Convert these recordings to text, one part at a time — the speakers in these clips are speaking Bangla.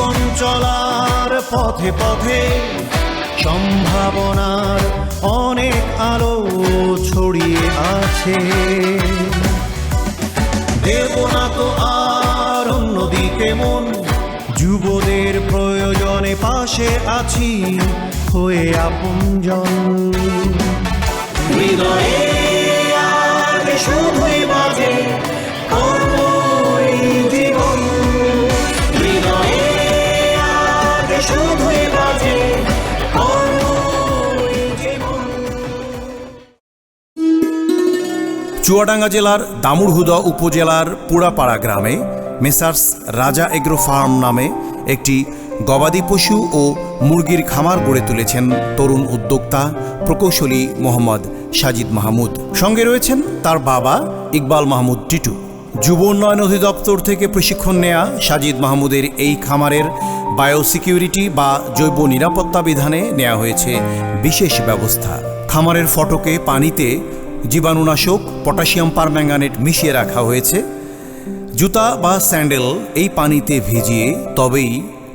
জীবন চলার পথে পথে সম্ভাবনার অনেক আলো ছড়িয়ে আছে। দেব না তো আর অন্যদিকে মন, যুবদের প্রয়োজনে পাশে আছি হয়ে আপনজন। হৃদয়ে আর শুধুই বাজে কর্মই জীবন, হৃদয়ে আর শুধুই বাজে কর্মই জীবন। চুয়াডাঙ্গা জেলার দামুড়হুদা উপজেলার পুরাপাড়া গ্রামে মেসার্স রাজা এগ্রো ফার্ম নামে একটি গবাদি পশু ও মুরগির খামার গড়ে তুলেছেন তরুণ উদ্যোক্তা প্রকৌশলী মোহাম্মদ সাজিদ মাহমুদ। সঙ্গে রয়েছেন তার বাবা ইকবাল মাহমুদ টিটু। যুব উন্নয়ন অধিদপ্তর থেকে প্রশিক্ষণ নেয়া সাজিদ মাহমুদের এই খামারের বায়োসিকিউরিটি বা জৈব নিরাপত্তা বিধানে নেওয়া হয়েছে বিশেষ ব্যবস্থা। খামারের ফটকে পানিতে জীবাণুনাশক পটাশিয়াম পারম্যাঙ্গানেট মিশিয়ে রাখা হয়েছে। জুতা বা স্যান্ডেল এই পানিতে ভিজিয়ে তবেই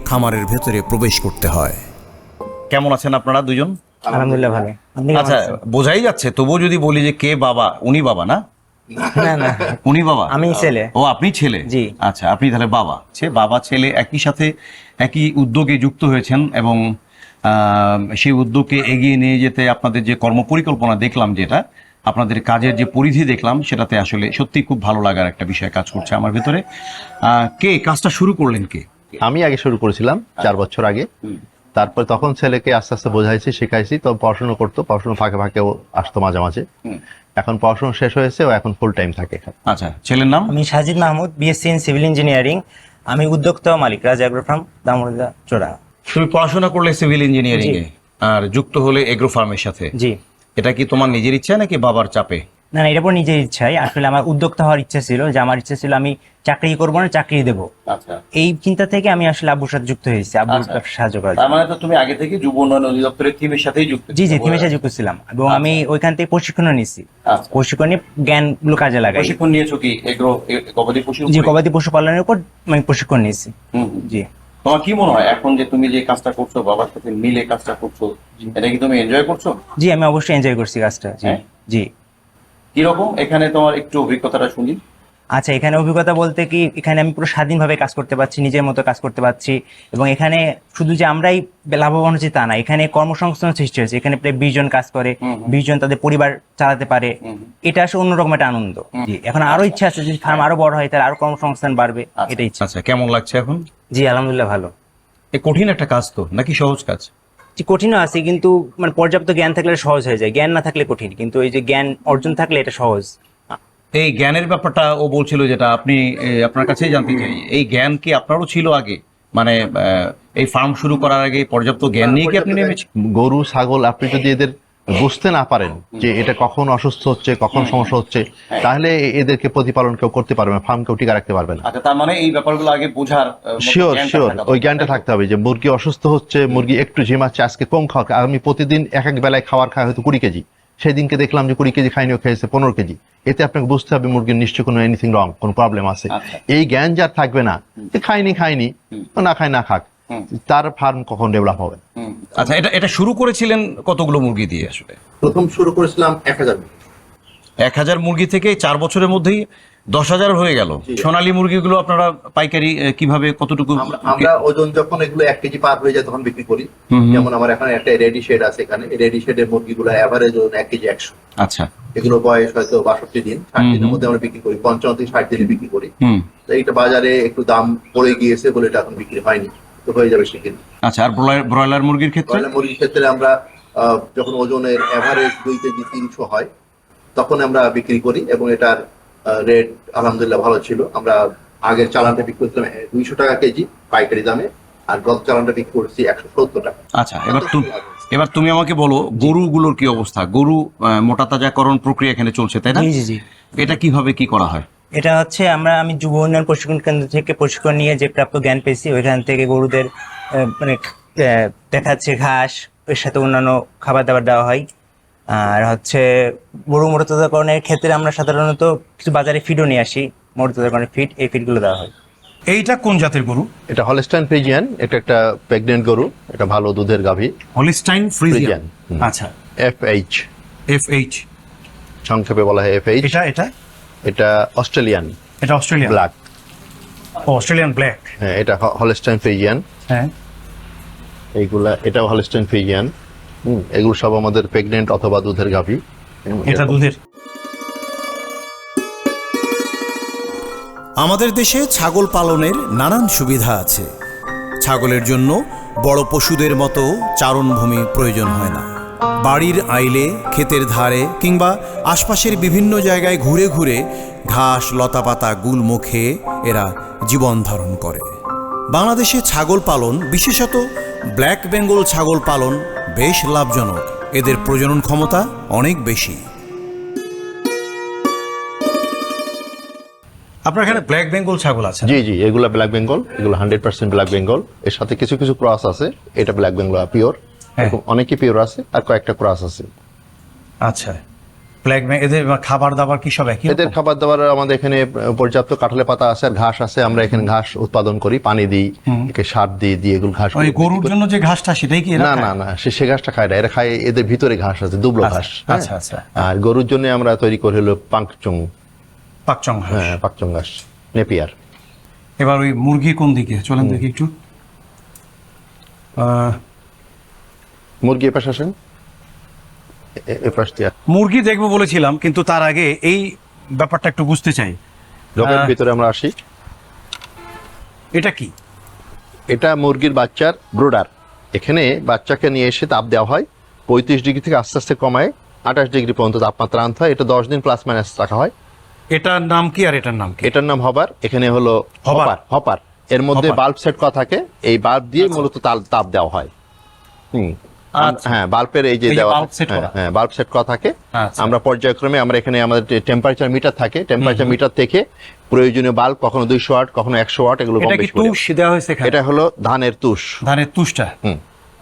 খামারের ভেতরে প্রবেশ করতে হয়। কেমন আছেন আপনারা দুজন? আলহামদুলিল্লাহ ভালো। আচ্ছা, বোঝাই যাচ্ছে, তবুও যদি বলি যে কে বাবা, উনি বাবা না? না না, উনি বাবা, আমি ছেলে। ও, আপনি ছেলে? জি। আচ্ছা, আপনি তাহলে বাবা। বাবা ছেলে একই সাথে একই উদ্যোগে যুক্ত হয়েছেন এবং সেই উদ্যোগকে এগিয়ে নিয়ে যেতে আপনাদের যে কর্মপরিকল্পনা দেখলাম, যেটা আপনাদের কাজের যে পরিধি দেখলাম, সেটাতে আসলে সত্যি খুব ভালো লাগার একটা বিষয় কাজ করছে আমার ভিতরে। কে কাজটা শুরু করলেন? কে? আমি আগে শুরু করেছিলাম 4 বছর আগে। তারপর তখন ছেলেকে আস্তে আস্তে বোঝাইছি, শেখাইছি। তো পড়াশোনা করতো, পড়াশোনা ফাঁকে ফাঁকেও আসতো মাঝে মাঝে। এখন পড়াশোনা শেষ হয়েছে, ও এখন ফুল টাইম থাকে। আচ্ছা, ছেলের নাম? আমি Sajid Mahmud, BSc in civil engineering. আমি উদ্যোক্তা ও মালিক, রাজা এগ্রো ফার্ম, দামুড়হুদা, চুয়াডাঙ্গা। তুমি পড়াশোনা করলে সিভিল ইঞ্জিনিয়ারিং এ, আর যুক্ত হলে এগ্রো ফার্মের সাথে। জি। এটা কি তোমার নিজের ইচ্ছা নাকি বাবার চাপে? না না, এটা পর নিজের ইচ্ছাই। আসলে আমার উদ্যোক্তা হওয়ার ইচ্ছা ছিল, যে আমার ইচ্ছা ছিল আমি চাকরি করবো না, চাকরি দেবো। আচ্ছা, এই চিন্তা থেকে আমি আসলে আব্বুর সাথে যুক্ত হয়েছি, আব্বুর সাহায্য করার তার জন্য। মানে তো তুমি আগে থেকে যুব উন্নয়ন অধিদপ্তরের টিমের সাথেই যুক্ত? জি জি, থিমের সাথে যুক্ত ছিলাম এবং আমি ওইখান থেকে প্রশিক্ষণও নিছি। আচ্ছা। প্রশিক্ষণ নিয়ে জ্ঞানগুলো কাজে লাগাই। প্রশিক্ষণ নিয়েছো কি এগ্রো গবাদি পশু? জি, গবাদি পশুপালনের উপর আমি প্রশিক্ষণ নিয়েছি। জি। তোমার কি মনে হয় এখন যে তুমি যে কাজটা করছো, বাবার সাথে মিলে কাজটা করছো, এটা কি তুমি এনজয় করছো? জি, আমি অবশ্যই এনজয় করছি কাজটা। জি জি। কিরকম এখানে তোমার একটু অভিজ্ঞতাটা শুনি। আচ্ছা, এখানে অভিজ্ঞতা বলতে কি, এখানে আমি পুরো স্বাধীনভাবে কাজ করতে পারছি, নিজের মতো কাজ করতে পারছি। এবং এখানে শুধু যে আমরাই লাভবান হচ্ছি তা না, এখানে কর্মসংস্থান সৃষ্টি হয়েছে। এখানে প্রায় 20 জন কাজ করে, 20 জন তাদের পরিবার চালাতে পারে। এটা আসলে অন্যরকম একটা আনন্দ। জি, এখন আরো ইচ্ছা আছে যদি ফার্ম আরো বড় হয়, তাহলে আরো কর্মসংস্থান বাড়বে, এটা ইচ্ছা। আচ্ছা, কেমন লাগছে এখন? জি, আলহামদুলিল্লাহ ভালো। কঠিন একটা কাজ তো নাকি সহজ কাজ? জি, কঠিনও আছে, কিন্তু মানে পর্যাপ্ত জ্ঞান থাকলে সহজ হয়ে যায়। জ্ঞান না থাকলে কঠিন, কিন্তু এই যে জ্ঞান অর্জন থাকলে এটা সহজ। এই জ্ঞানের ব্যাপারটা ও বলছিল, যেটা আপনি আপনার কাছেই জানতে চাই, এই জ্ঞান কি আপনারও ছিল আগে? মানে এই ফার্ম শুরু করার আগে পর্যাপ্ত জ্ঞান নিয়ে কি আপনি নেমেছেন? গরু ছাগল আপনি যদি এদের বুঝতে না পারেন যে এটা কখন অসুস্থ হচ্ছে, কখন সমস্যা হচ্ছে, তাহলে এদেরকে প্রতিপালন কেউ করতে পারবে না, ফার্ম কেউ টিকে রাখতে পারবে না। আচ্ছা, তার মানে এই ব্যাপারগুলো আগে বোঝার শিওর ওই জ্ঞানটা থাকতে হবে যে মুরগি অসুস্থ হচ্ছে, মুরগি একটু ঝিমাচ্ছে, আজকে কম খাওয়া। আমি প্রতিদিন এক এক বেলায় খাবার খাই হয়তো 20 কেজি, সেই দিনকে দেখলাম যে 20 কেজি খাইনিও, খেয়েছে 15 কেজি। এতে আপনাকে বুঝতে হবে মুরগির নিশ্চয়ই কোনো এনিথিং রং, কোনো প্রবলেম আছে। এই জ্ঞান যার থাকবে না, খাইনি না খাই না খাক, তার ফার্ম কখন ডেভেলপ হবে? আচ্ছা, এটা শুরু করেছিলেন কতগুলো মুরগি দিয়ে? আসলে প্রথম শুরু করেছিলাম 1000। 1000 মুরগি থেকে 4 বছরের মধ্যেই 10,000 হয়ে গেল। সোনালী মুরগিগুলো আপনারা পাইকারি কিভাবে, কতটুকু? আমরা ওজন যখন এগুলো 1 কেজি পার হয়ে যায় তখন বিক্রি করি। যেমন আমার এখানে একটা রেডি শেড আছে, এখানে রেডি শেডের মুরগিগুলো এভারেজ ওজন 1 কেজি 100। আচ্ছা, এগুলো বয়স হয়তো 62 দিন, 60 দিনের মধ্যে আমরা বিক্রি করি, 55 থেকে 60 দিনে বিক্রি করি। তো এইটা বাজারে একটু দাম পড়ে গিয়েছে বলে এটা এখন বিক্রি হয়নি, তো হয়ে যাবে সেখানে। আচ্ছা, আর ব্রয়লার মুরগির ক্ষেত্রে? ব্রয়লার মুরগির ক্ষেত্রে আমরা যখন ওজনের এভারেজ 2 কেজি 300 হয় তখন আমরা বিক্রি করি, এবং এটার রেট আলহামদুলিল্লাহ ভালো ছিল। আমরা আগের চালানটা বিক্রি করছিলাম 200 টাকা কেজি পাইকারি দামে, আর গত চালানটা বিক্রি করছি 170 টাকা। আচ্ছা, এবার তুমি আমাকে বলো, গরুগুলোর কি অবস্থা? গরু মোটা তাজাকরণ প্রক্রিয়া এখানে চলছে, তাই না? জি জি জি। এটা কিভাবে কি করা হয়? এটা হচ্ছে আমি যুব উন্নয়ন প্রশিক্ষণ কেন্দ্র থেকে প্রশিক্ষণ নিয়ে যে প্রাপ্ত জ্ঞান পেয়েছি, ওইখান থেকে গরুদের মানে দেখা যাচ্ছে ঘাস, এর সাথে অন্যান্য খাবার দাবার দেওয়া হয়। আর হচ্ছে গরু মোটাতাজাকরণের ক্ষেত্রে আমরা সাধারণত কিছু বাজারে ফিডও নিয়ে আসি, মোটাতাজাকরণের ফিড, এই ফিডগুলো দেওয়া হয়। এইটা কোন জাতের গরু? এটা হলস্টাইন ফ্রিজিয়ান, এটা একটা প্রেগনেন্ট গরু, এটা ভালো দুধের গাভী। Holstein Friesian. হুম। আচ্ছা, FH FH। সংক্ষেপে বলা হয় FH। এটা এটা এটা অস্ট্রেলিয়ান এটা অস্ট্রেলিয়ান ব্ল্যাক। Australian black. হ্যাঁ, এটা হলস্টাইন ফ্রিজিয়ান। হ্যাঁ, এইগুলা এটাও হলস্টাইন ফ্রিজিয়ান। এগুলো সব আমাদের প্রেগনেন্ট অথবা দুধের গাভী। এটা দুধের। আমাদের দেশে ছাগল পালনের নানান সুবিধা আছে। ছাগলের জন্য বড় পশুদের মতো চারণভূমি প্রয়োজন হয় না। বাড়ির আইলে, ক্ষেতের ধারে কিংবা আশপাশের বিভিন্ন জায়গায় ঘুরে ঘুরে ঘাস, লতাপাতা, গুল্ম খেয়ে এরা জীবন ধারণ করে। বাংলাদেশে ছাগল পালন, বিশেষত ব্ল্যাক বেঙ্গল ছাগল পালন বেশ লাভজনক। এদের প্রজনন ক্ষমতা অনেক বেশি। আপনার এখানে ব্ল্যাক বেঙ্গল ছাগল আছে? জি জি, এগুলা ব্ল্যাক বেঙ্গল, এগুলো 100% ব্ল্যাক বেঙ্গল। এর সাথে কিছু কিছু ক্রস আছে। এটা ব্ল্যাক বেঙ্গল পিওর, অনেকই পিওর আছে, আর কয়েকটা ক্রস আছে। আচ্ছা, ব্ল্যাক এদের খাবার দাবার কি সব একই? এদের খাবার দাবার আমাদের এখানে পর্যাপ্ত কাঁঠালের পাতা আছে আর ঘাস আছে। আমরা এখানে ঘাস উৎপাদন করি, পানি দিই, একে সার দিই এগুলো ঘাস। ওই গরুর জন্য যে ঘাসটা সেটাই কি? না না না, সে ঘাসটা খায় না, এরা খায় এদের ভিতরে ঘাস আছে, দুবলো ঘাস। আচ্ছা আচ্ছা। আর গরুর জন্য আমরা তৈরি করি হলো পাকচং। পাকচং। হ্যাঁ, পাকচং ঘাস, নেপিয়ার। এবার ওই মুরগি কোন দিকে, চলেন দেখি একটু। মুরগি এপাশ আসেন, এপাশ দিয়ে মুরগি দেখবো বলেছিলাম, কিন্তু তার আগে এই ব্যাপারটা একটু বুঝতে চাই। লোকের ভিতরে আমরা আসি। এটা কি? এটা মুরগির বাচ্চার ব্রুডার। এখানে বাচ্চাকে নিয়ে এসে তাপ দেওয়া হয় 35 ডিগ্রি থেকে আস্তে আস্তে কমায় 28 ডিগ্রি পর্যন্ত তাপমাত্রা আনতে হয়। এটা 10 দিন প্লাস মাইনাস রাখা হয়। এটার নাম কি আর এটার নাম কি? এটার নাম হবার। এখানে হলো হপার। হপার। এর মধ্যে হপার। বাল্ব সেট করা থাকে, এই বাল্ব দিয়ে মূলত তাপ দেওয়া হয়। আচ্ছা। হ্যাঁ, বাল্বের এই যে এই যে দেওয়া, বাল্ব সেট করা। হ্যাঁ বাল্ব সেট করা থাকে। আচ্ছা। আমরা পর্যায়ক্রমে আমরা এখানে আমাদের টেম্পারেচার মিটার থাকে, টেম্পারেচার মিটার থেকে প্রয়োজনীয় বাল্ব কখনো 200 ওয়াট কখনো 100 ওয়াট এগুলো কম এটা কি বেশি করে। তুষ দেওয়া হয়েছে এখানে? এটা হলো ধানের তুষ। ধানের তুষটা?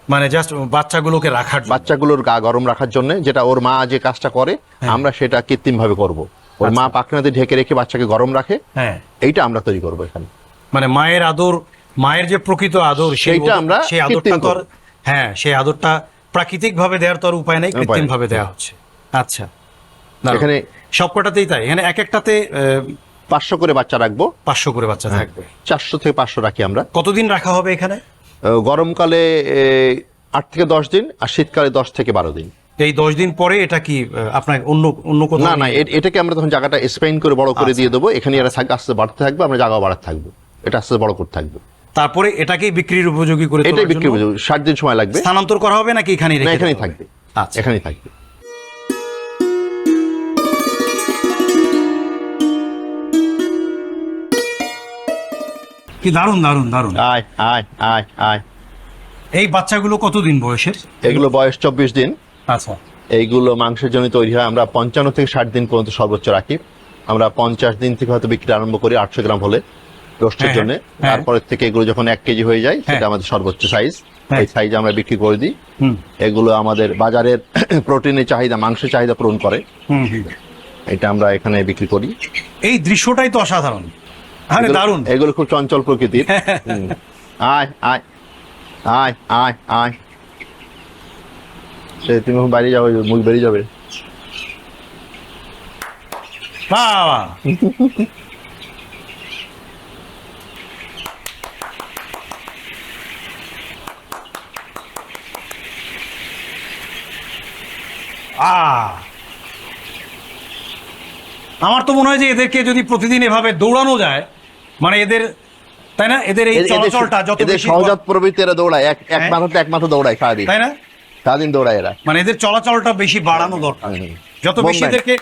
মানে জাস্ট বাচ্চাগুলোকে রাখার জন্য? বাচ্চাগুলোর গা গরম রাখার জন্য, যেটা ওর মা যে কাজটা করে আমরা সেটা কৃত্রিম ভাবে করব। ওর মা পাখনাতে ঢেকে রেখে বাচ্চাকে গরম রাখে, হ্যাঁ, এইটা আমরা তৈরি করব এখানে। মানে মায়ের আদর, মায়ের যে প্রকৃত আদর সেইটা আমরা সেই আদরটা কৃত্রিম তো আর- করব। হ্যাঁ, সেই আদরটা প্রাকৃতিক ভাবে দেওয়ার তো আর উপায় নেই, কৃত্রিম ভাবে দেওয়া হচ্ছে। আচ্ছা, দারুণ। এখানে সবকটাতেই তাই? এখানে এক একটাতে 500 করে বাচ্চা রাখবো। 500 করে বাচ্চা থাকবে। 400 থেকে 500 রাখি আমরা। কতদিন রাখা হবে এখানে? গরমকালে 8 থেকে 10 দিন, আর শীতকালে 10 থেকে 12 দিন। এই 10 দিন পরে এটা কি আপনার অন্য অন্য কোথাও? না না, এটাকে আমরা তখন জায়গাটা স্পেন করে বড় করে দিয়ে দেবো। এখানে এরা আস্তে আস্তে বাড়তে থাকবে, আমরা জায়গা বাড়াতে থাকবো, এটা আস্তে বড় করতে থাকবো। তারপরে এটাকেই বিক্রির উপযোগী করে এটাই তোলার বিক্রি জন্য 60 দিন সময় লাগবে। স্থানান্তর করা হবে নাকি এখানেই না, রেখে এখানেই দেওয়া হবে? থাকবে। আচ্ছা, এখানেই থাকবে। কি দারুণ দারুণ দারুণ। আয় আয় আয় আয়। এই বাচ্চাগুলো কতদিন বয়সের? এগুলো বয়স 24 দিন। আচ্ছা, এইগুলো মাংসের জন্য তৈরি হয়। আমরা 55 থেকে 60 দিন পর্যন্ত সর্বোচ্চ রাখি। আমরা 50 দিন থেকে হয়তো বিক্রি আরম্ভ করি 800 গ্রাম হলে রোস্টের হ্যাঁ, জন্য। হ্যাঁ। তারপরে থেকে এগুলো যখন 1 কেজি হয়ে যায়, সেটা হ্যাঁ। আমাদের সর্বোচ্চ সাইজ। হ্যাঁ। এই সাইজে আমরা বিক্রি করে দিই। এগুলো আমাদের বাজারের প্রোটিনের চাহিদা, মাংসের চাহিদা পূরণ করে। এটা আমরা এখানে বিক্রি করি। এই দৃশ্যটাই তো অসাধারণ। আরে এগুলো- দারুণ। এগুলো খুব চঞ্চল প্রকৃতির। আয় আয় আয় আয় আয়। সে তুমি যখন বাইরে যাবে, মুখ বেরিয়ে যাবে। বাবা, আমার তো মনে হয় যে এদেরকে যদি প্রতিদিন এভাবে দৌড়ানো যায়, মানে এদের, তাই না, এদের এই চলাচলটা যত এদের বেশি, সহজাত প্রবৃত্তি, এরা দৌড়ায় এক হ্যাঁ। মাথাতে এক মাথা দৌড়ায় সারাদিন। তাই না, সারাদিন দৌড়ায় এরা। মানে এদের চলাচলটা বেশি বাড়ানো দরকার। যত বেশি Movement. এদেরকে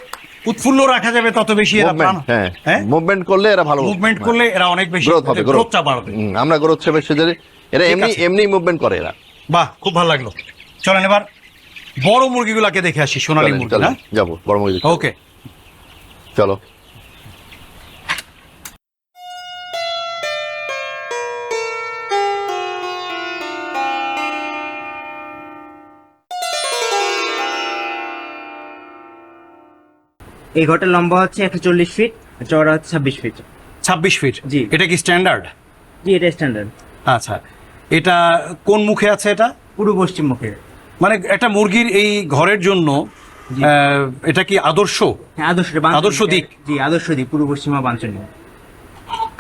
উৎফুল্ল রাখা যাবে তত বেশি এরা প্রাণ, হ্যাঁ, হ্যাঁ, মুভমেন্ট করলে এরা ভালো মুভমেন্ট করলে এরা অনেক বেশি গ্রোথ হবে, গ্রোথটা বাড়বে। আমরা গ্রোথ সেবে সেজে এরা ঠিক এমনি আছে। এমনি মুভমেন্ট করে এরা। বাহ, খুব ভালো লাগলো। চলেন এবার বড় মুরগিগুলাকে দেখে আসি, সোনালী চলেন, মুরগি। চলেন, না, যাবো বড় মুরগি। ওকে। চলো। এই ঘরটার লম্বা হচ্ছে 140 ফিট, চওড়া হচ্ছে 26 ফিট। 26 ফিট। জি। এটা কি স্ট্যান্ডার্ড? জি, এটা স্ট্যান্ডার্ড। আচ্ছা, এটা কোন মুখে আছে এটা? পূর্ব পশ্চিম মুখে। মানে একটা মুরগির এই ঘরের জন্য এটা কি আদর্শ? হ্যাঁ, আদর্শ দিক। জি, আদর্শ দিক, পূর্ব পশ্চিমা বাঞ্ছনীয়।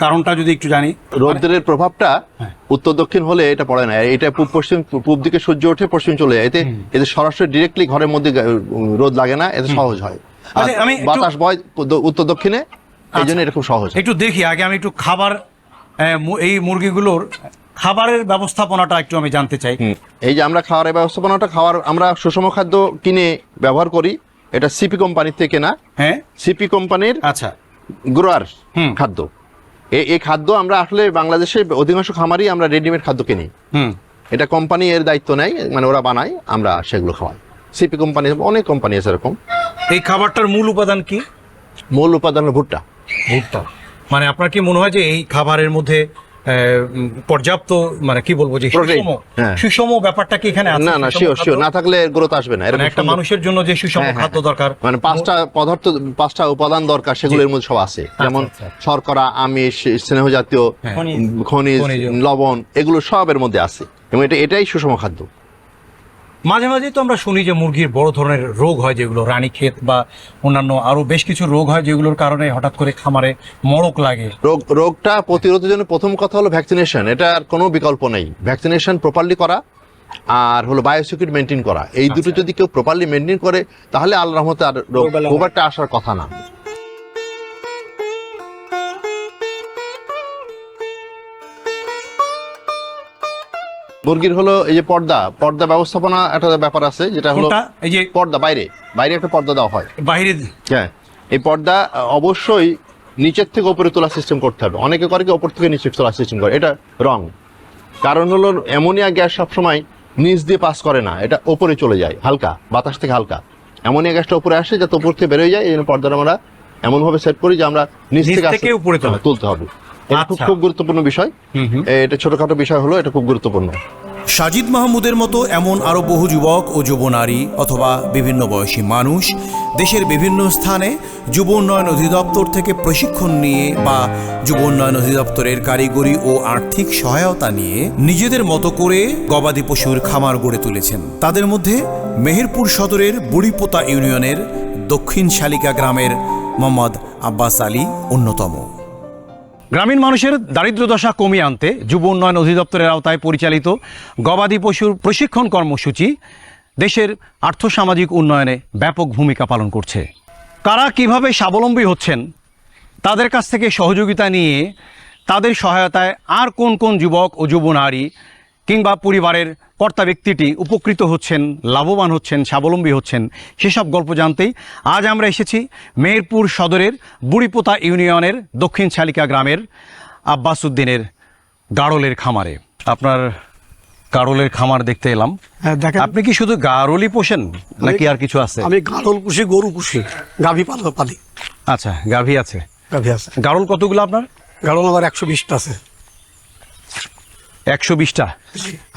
কারণটা যদি একটু জানি। রৌদ্রের প্রভাবটা উত্তর দক্ষিণ হলে এটা পড়ে না, এটা পূব দিকে সূর্য ওঠে, পশ্চিম চলে যায়, এতে সরাসরি ডিরেক্টলি ঘরের মধ্যে রোদ লাগে না, এতে সহজ হয়। আর আচ্ছা, আমি একটু- বাতাস বয় উত্তর দক্ষিণে, এই জন্য এটা খুব সহজ। একটু দেখি আগে, আমি একটু খাবার, এই মুরগিগুলোর খাবারের ব্যবস্থাপনাটা একটু আমি জানতে চাই। এই যে আমরা খাওয়ার ব্যবস্থাপনাটা, আমরা সুষম খাদ্য কিনে ব্যবহার করি, এটা সিপি কোম্পানির থেকে না। হ্যাঁ, সিপি কোম্পানির আচ্ছা, গ্রোয়ার হুম। খাদ্য। এই খাদ্য আমরা আসলে বাংলাদেশে অধিকাংশ খামারই আমরা রেডিমেড খাদ্য কিনি, এটা কোম্পানি এর দায়িত্ব নেয়, মানে ওরা বানায়, আমরা সেগুলো খাওয়াই। সিপি কোম্পানি, অনেক কোম্পানি আছে এরকম। এই খাবারটার মূল উপাদান কি? মূল উপাদান হলো ভুট্টা। ভুট্টা। মানে আপনার কি মনে হয় যে এই খাবারের মধ্যে পর্যাপ্ত, মানে কি বলবো, যে Protein, হ্যাঁ। সুষম ব্যাপারটা কি এখানে আছে? না, সুষম শিওর খাদ্য? না থাকলে গ্রোথ আসবে না। মানে এরকম একটা সুন্দর- মানুষের জন্য যে সুষম হ্যাঁ, খাদ্য দরকার, মানে পাঁচটা উপাদান দরকার, সেগুলোর মধ্যে সব আছে, যেমন আচ্ছা। শর্করা, আমিষ, স্নেহ জাতীয়, হ্যাঁ। খনিজ, খনিজ। লবণ, এগুলো সব এর মধ্যে আছে, এবং এটাই সুষম খাদ্য। মাঝে মাঝে তো আমরা শুনি যে মুরগির বড় ধরনের রোগ হয়, যেগুলো রানীক্ষেত বা অন্যান্য আরো বেশ কিছু রোগ হয়, যেগুলোর কারণে হঠাৎ করে খামারে মড়ক লাগে। রোগটা প্রতিরোধের জন্য প্রথম কথা হলো ভ্যাকসিনেশন, এটার কোনো বিকল্প নেই। ভ্যাকসিনেশন প্রপারলি করা আর হলো বায়োসিকিউরিটি মেনটেন করা, এই দুটো যদি কেউ প্রপারলি মেনটেন করে, তাহলে আল্লাহর রহমতে আর খুব একটা আসার কথা না। মুরগির হলো এই যে পর্দা ব্যবস্থাপনা একটা ব্যাপার আছে, যেটা হলো কোনটা? এই যে পর্দা, বাইরে একটা পর্দা দেওয়া হয়। বাইরে। হ্যাঁ, এই পর্দা অবশ্যই নিচের থেকে উপরে তোলার সিস্টেম করতে হবে। অনেকে করে কি উপর থেকে নিচে তোলার সিস্টেম করে, এটা রং। কারণ হলো অ্যামোনিয়া গ্যাস সবসময় নিচ দিয়ে পাস করে না, এটা উপরে চলে যায়, হালকা বাতাস থেকে হালকা অ্যামোনিয়া গ্যাসটা উপরে আসে, যাতে উপর থেকে বেরোয় যায়। এই জন্য পর্দাটা আমরা এমনভাবে সেট করি যে আমরা নিচ থেকে উপরে তুলতে হবে। এটা খুব গুরুত্বপূর্ণ বিষয়। এটা ছোটখাটো বিষয় হলো, এটা খুব গুরুত্বপূর্ণ। সাজিদ মাহমুদের মতো এমন আরও বহু যুবক ও যুবনারী অথবা বিভিন্ন বয়সী মানুষ দেশের বিভিন্ন স্থানে যুব উন্নয়ন অধিদপ্তর থেকে প্রশিক্ষণ নিয়ে বা যুব উন্নয়ন অধিদপ্তরের কারিগরি ও আর্থিক সহায়তা নিয়ে নিজেদের মতো করে গবাদি পশুর খামার গড়ে তুলেছেন। তাদের মধ্যে মেহেরপুর সদরের বুড়িপোতা ইউনিয়নের দক্ষিণ শালিকা গ্রামের মোহাম্মদ আব্বাস আলী অন্যতম। গ্রামীণ মানুষের দারিদ্র্য দশা কমিয়ে আনতে যুব উন্নয়ন অধিদপ্তরের আওতায় পরিচালিত গবাদি পশুর প্রশিক্ষণ কর্মসূচি দেশের আর্থসামাজিক উন্নয়নে ব্যাপক ভূমিকা পালন করছে। কারা কিভাবে স্বাবলম্বী হচ্ছেন, তাদের কাছ থেকে সহযোগিতা নিয়ে তাদের সহায়তায় আর কোন কোন যুবক ও যুব নারী কিংবা পরিবারের কর্তা ব্যক্তিটি উপকৃত হচ্ছেন, লাভবান হচ্ছেন, স্বাবলম্বী হচ্ছেন, সেসব গল্প জানতেই আজ আমরা এসেছি মেহেরপুর সদরের বুড়িপোতা ইউনিয়নের দক্ষিণ শালিকা গ্রামের আব্বাস উদ্দিনের গাড়লের খামারে। আপনার গাড়লের খামার দেখতে এলাম। হ্যাঁ, দেখেন, আপনি কি শুধু গাড়লই পোষেন নাকি আর কিছু আছে? আমি গাড়ল পুষি, গরু পুষি, গাভী পালি। আচ্ছা, গাভী আছে। গাভী আছে। গাড়ল কতগুলো আপনার? গাড়ল আমার 120টা আছে। 120টা?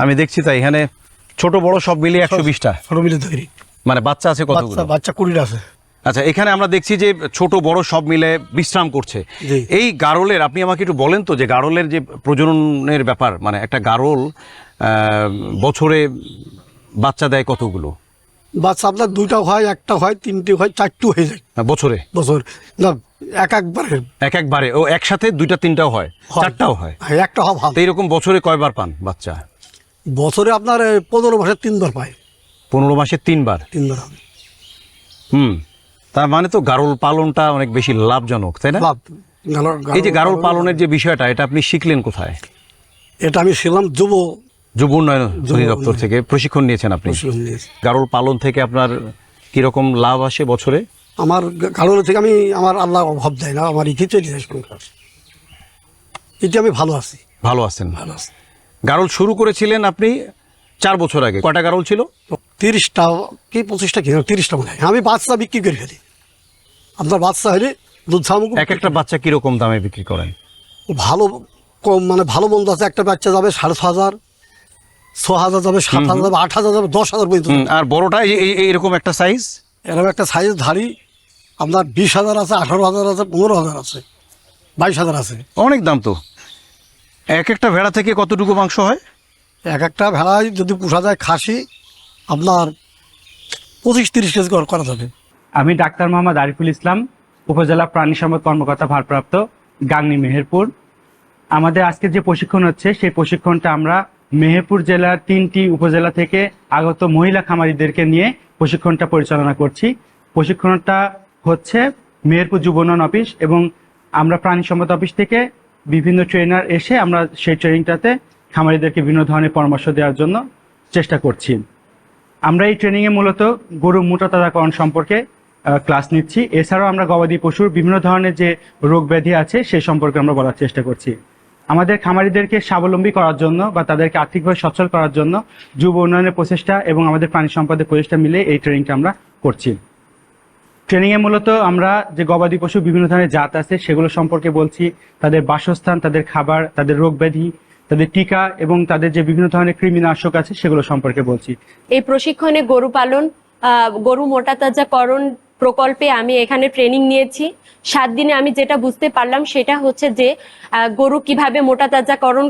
আমি দেখছি তাই, এখানে ছোট বড় সব মিলিয়ে 120টা। ছোট মিলে তৈরি। মানে বাচ্চা আছে কতগুলো? বাচ্চা 20টা আছে। আচ্ছা, এখানে আমরা দেখছি যে ছোট বড় সব মিলে বিশ্রাম করছে। জি। এই গাড়লের আপনি আমাকে একটু বলেন তো, যে গাড়লের যে প্রজননের ব্যাপার, মানে একটা গাড়ল বছরে বাচ্চা দেয় কতগুলো? বাচ্চা আপনার 2টা হয়, 1টা হয়, 3টে হয়, 4টে হয়ে যায় বছরে? বছর না, একবারে একবারে? ও একসাথে 2টা 3টাও হয়, 4টাও হয়? একটা হয় ভালো। তো এইরকম বছরে কয়বার পান বাচ্চা? বছরে আপনার 15 মাসে 3বার পায়। 15 মাসে 3বার? 3বার হবে। তার মানে তো গাড়ল পালনটা অনেক বেশি লাভজনক, তাই না? এই যে গাড়ল পালনের যে বিষয়টা, এটা আপনি শিখলেন কোথায়? এটা আমি ছিলাম যুব উন্নয়ন অধিদপ্তর থেকে প্রশিক্ষণ নিয়েছেন আপনি। গাড়ল পালন থেকে আপনার কিরকম লাভ আসে বছরে? আমার গাড়ল থেকে আমার আল্লাহ অভাব দেয় না, আমার ইতি চলে যায় সংসার। এটি আমি ভালো আছি। ভালো আছেন? ভালো আছি। গাড়ল শুরু করেছিলেন আপনি 4 বছর আগে। কয়টা গাড়ল ছিল? 30টা কি 25টা কি 30টা মনে হয়। আমি বাচ্চা বিক্রি করে ফেলি। আপনার বাচ্চা হলে দুধ ছামুক। একটা বাচ্চা কিরকম দামে বিক্রি করেন? ভালো কম, মানে ভালো মন্দ আছে। একটা বাচ্চা যাবে 6,500, 6,000 যাবে, 7,000 যাবে, 8,000 যাবে, 10,000 পর্যন্ত। আর বড়টা এইরকম একটা সাইজ? এরকম একটা সাইজ ধারি আপনার 20,000 আছে, 18,000 আছে, 15,000 আছে। 22,000 আছে। অনেক দাম তো। এক একটা ভেড়া থেকে কতটুকু মাংস হয়? এক একটা ভেড়ায় যদি পোষা যায় খাসি আপনার 25-30 কেজি করা যাবে। আমি ডাক্তার মোহাম্মদ আরিফুল ইসলাম, উপজেলা প্রাণী সম্পদ কর্মকর্তা ভারপ্রাপ্ত, গাংনী মেহেরপুর। আমাদের আজকে যে প্রশিক্ষণ হচ্ছে সেই প্রশিক্ষণটা আমরা মেহেরপুর জেলার 3টি উপজেলা থেকে আগত মহিলা খামারিদেরকে নিয়ে প্রশিক্ষণটা পরিচালনা করছি। প্রশিক্ষণটা হচ্ছে মেহেরপুর যুব উন্নয়ন অফিস এবং আমরা প্রাণী সম্পদ অফিস থেকে বিভিন্ন ট্রেনার এসে আমরা সেই ট্রেনিংটাতে খামারিদেরকে বিভিন্ন ধরনের পরামর্শ দেওয়ার জন্য চেষ্টা করছি। আমরা এই ট্রেনিংয়ে মূলত গরু মোটা তাজাকরণ সম্পর্কে ক্লাস নিচ্ছি। এছাড়াও আমরা গবাদি পশুর বিভিন্ন ধরনের যে রোগ ব্যাধি আছে সে সম্পর্কে আমরা বলার চেষ্টা করছি। আমাদের খামারিদেরকে স্বাবলম্বী করার জন্য বা তাদেরকে আর্থিকভাবে সচ্ছল করার জন্য যুব উন্নয়নের প্রচেষ্টা এবং আমাদের প্রাণী সম্পদের প্রচেষ্টা মিলে এই ট্রেনিংটা আমরা করছি। ট্রেনিংয়ে মূলত আমরা যে গবাদি পশু বিভিন্ন ধরনের জাত আছে সেগুলো সম্পর্কে বলছি, তাদের বাসস্থান, তাদের খাবার, তাদের রোগ ব্যাধি, তাদের টিকা এবং তাদের যে বিভিন্ন ধরনের কৃমিনাশক আছে সেগুলো সম্পর্কে বলছি। এই প্রশিক্ষণে গরু পালন, গরু মোটা তাজাকরণ প্রকল্পে আমি এখানে ট্রেনিং নিয়েছি। 7 দিনে আমি যেটা বুঝতে পারলাম সেটা হচ্ছে যে গরু কিভাবে মোটা তাজাকরণ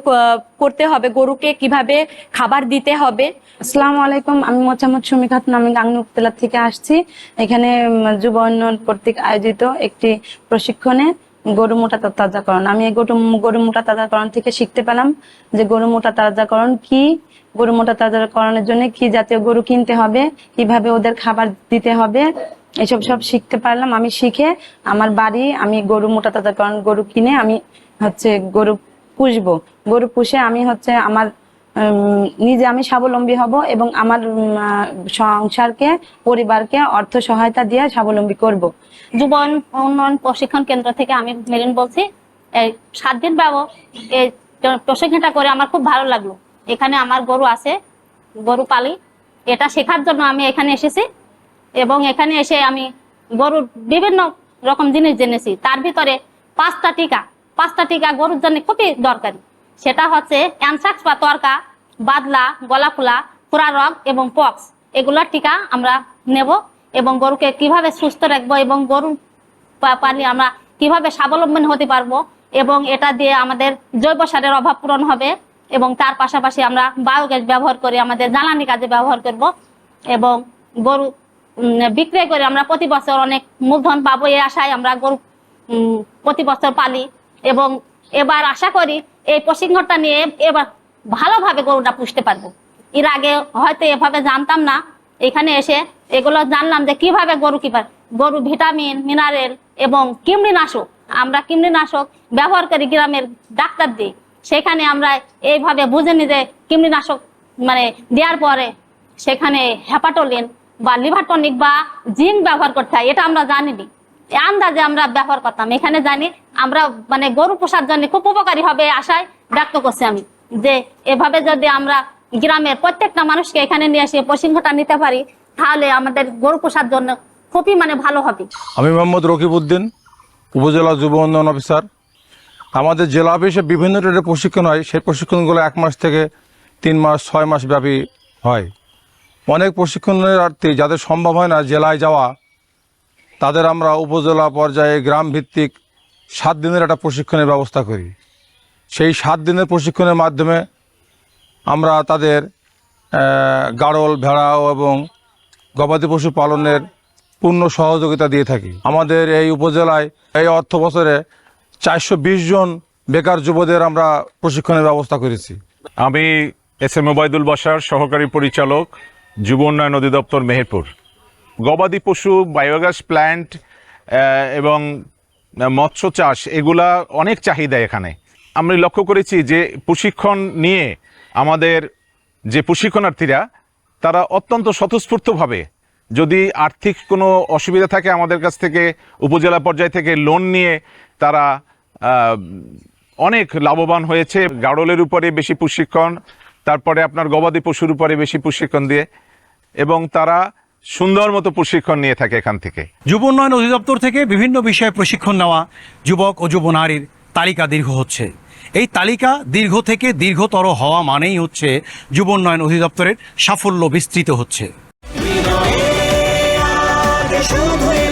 করতে হবে, গরুকে কিভাবে খাবার দিতে হবে। আসসালামু আলাইকুম, আমি মোচাম্মদ সুমি খাতুন, আমি গাংনী উপজেলা থেকে আসছি। এখানে যুব উন্নয়ন কর্তৃক আয়োজিত একটি প্রশিক্ষণে গরু মোটা তাজাকরণ, আমি এই গরু মোটা তাজাকরণ থেকে শিখতে পেলাম যে গরু মোটা তাজাকরণ কি, গরু মোটা তাজাকরণের জন্য কি জাতীয় গরু কিনতে হবে, কিভাবে ওদের খাবার দিতে হবে, এসব সব শিখতে পারলাম। আমি শিখে আমার বাড়ি আমি গরু মোটা তাজাকরণ গরু কিনে আমি গরু পুষবো। গরু পুষে আমি আমার নিজে আমি স্বাবলম্বী হব এবং আমার সংসারকে, পরিবারকে অর্থ সহায়তা দিয়ে স্বাবলম্বী করব। যুব উন্নয়ন প্রশিক্ষণ কেন্দ্র থেকে আমি মেরিন বলছি। এই 7 দিন এই প্রশিক্ষণটা করে আমার খুব ভালো লাগলো। এখানে আমার গরু আছে, গরু পালি, এটা শেখার জন্য আমি এখানে এসেছি এবং এখানে এসে আমি গরুর বিভিন্ন রকম জিনিস জেনেছি। তার ভিতরে 5টা টিকা গরুর জন্য খুবই দরকারি। সেটা হচ্ছে অ্যানথ্রাক্স বা তরকা, বাদলা, গলা ফোলা, খুরা রোগ এবং পক্স। এগুলোর টিকা আমরা নেব এবং গরুকে কিভাবে সুস্থ রাখবো এবং গরু পালি আমরা কিভাবে স্বাবলম্বী হতে পারবো এবং এটা দিয়ে আমাদের জৈব সারের অভাব পূরণ হবে এবং তার পাশাপাশি আমরা বায়োগ্যাস ব্যবহার করে আমাদের জ্বালানি কাজে ব্যবহার করব এবং গরু বিক্রয় করে আমরা প্রতি বছর অনেক মূলধন পাবো। এই আশায় আমরা গরু প্রতি বছর পালি এবং এবার আশা করি এই প্রশিক্ষণটা নিয়ে এবার ভালোভাবে গরুটা পুষতে পারবো। এর আগে হয়তো এভাবে জানতাম না, এখানে এসে এগুলো জানলাম যে কিভাবে গরু ভিটামিন, মিনারেল এবং কৃমিনাশক, আমরা কৃমিনাশক ব্যবহার করি গ্রামের ডাক্তার দিই, সেখানে আমরা এইভাবে বুঝে নিই যে কৃমিনাশক মানে দেওয়ার পরে সেখানে হেপাটোলিন বা লিভার টনিক বা জিঙ্ক ব্যবহার করতে হয়, এটা আমরা জানিনি। আন্দাজে আমরা ব্যবহার করতাম, এখানে জানি আমরা মানে গরু পোষার জন্য খুব উপকারী হবে আশায় ব্যক্ত করছি আমি যে এভাবে যদি আমরা গ্রামের প্রত্যেকটা মানুষকে এখানে নিয়ে এসে প্রশিক্ষণটা নিতে পারি তাহলে আমাদের গরু পোষার জন্য খুবই মানে ভালো হবে। আমি মোহাম্মদ রকিবউদ্দিন, উপজেলা যুব উন্নয়ন অফিসার। আমাদের জেলা অফিসে বিভিন্ন ট্রেডের প্রশিক্ষণ হয়, সেই প্রশিক্ষণগুলো 1 মাস থেকে 3 মাস 6 মাস ব্যাপী হয়। অনেক প্রশিক্ষণার্থী যাদের সম্ভব হয় না জেলায় যাওয়া, তাদের আমরা উপজেলা পর্যায়ে গ্রাম ভিত্তিক 7 দিনের একটা প্রশিক্ষণের ব্যবস্থা করি। সেই 7 দিনের প্রশিক্ষণের মাধ্যমে আমরা তাদের গাড়ল, ভেড়া এবং গবাদি পশু পালনের পূর্ণ সহযোগিতা দিয়ে থাকি। আমাদের এই উপজেলায় এই অর্থ বছরে 420 জন বেকার যুবদের আমরা প্রশিক্ষণের ব্যবস্থা করেছি। আমি এস.এম. ওবায়দুল বাশার, সহকারী পরিচালক, যুব উন্নয়ন অধিদপ্তর, মেহেরপুর। গবাদি পশু, বায়োগ্যাস প্ল্যান্ট এবং মৎস্য চাষ এগুলা অনেক চাহিদা এখানে। আমরা লক্ষ্য করেছি যে প্রশিক্ষণ নিয়ে আমাদের যে প্রশিক্ষণার্থীরা তারা অত্যন্ত স্বতঃস্ফূর্তভাবে, যদি আর্থিক কোনো অসুবিধা থাকে আমাদের কাছ থেকে উপজেলা পর্যায় থেকে লোন নিয়ে তারা অনেক লাভবান হয়েছে। গাড়লের উপরে বেশি প্রশিক্ষণ, তারপরে আপনার গবাদি পশুর উপরে বেশি প্রশিক্ষণ দিয়ে এবং তারা সুন্দর মতো প্রশিক্ষণ নিয়ে থাকে এখান থেকে। যুব উন্নয়ন অধিদপ্তর থেকে বিভিন্ন বিষয়ে প্রশিক্ষণ নেওয়া যুবক ও যুব নারীর তালিকা দীর্ঘ হচ্ছে। এই তালিকা দীর্ঘ থেকে দীর্ঘতর হওয়া মানেই হচ্ছে যুব উন্নয়ন অধিদপ্তরের সাফল্য বিস্তৃত হচ্ছে। শুধুই